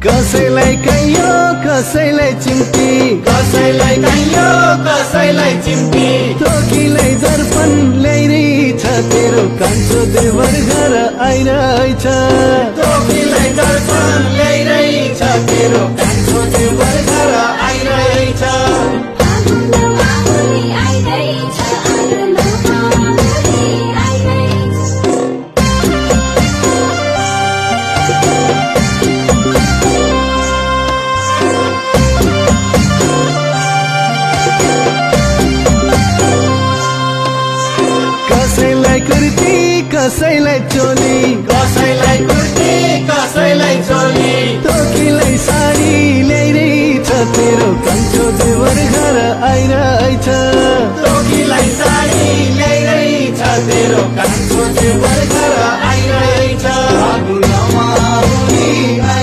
कसैलाई कैयो कसैलाई चिम्टी कसैलाई कैयो कसैलाई चिम्टी तोकीलाई दर्पण ल्याइरहेछ तेरो कान्छो देवर घर आइरहेछ तोकीलाई दर्पण ल्याइरहेछ तेरो कान्छो देवर घर आइरहेछ कसैलाई कुर्ती कसैलाई चोली कसैलाई कुर्ती कसैलाई चोली तोकीलाई साडी ल्याइरहेछ तेरो कान्छो देवर घर आइरहेछ तोकीलाई साडी ल्याइरहेछ तेरो कान्छो देवर घर आइरहेछ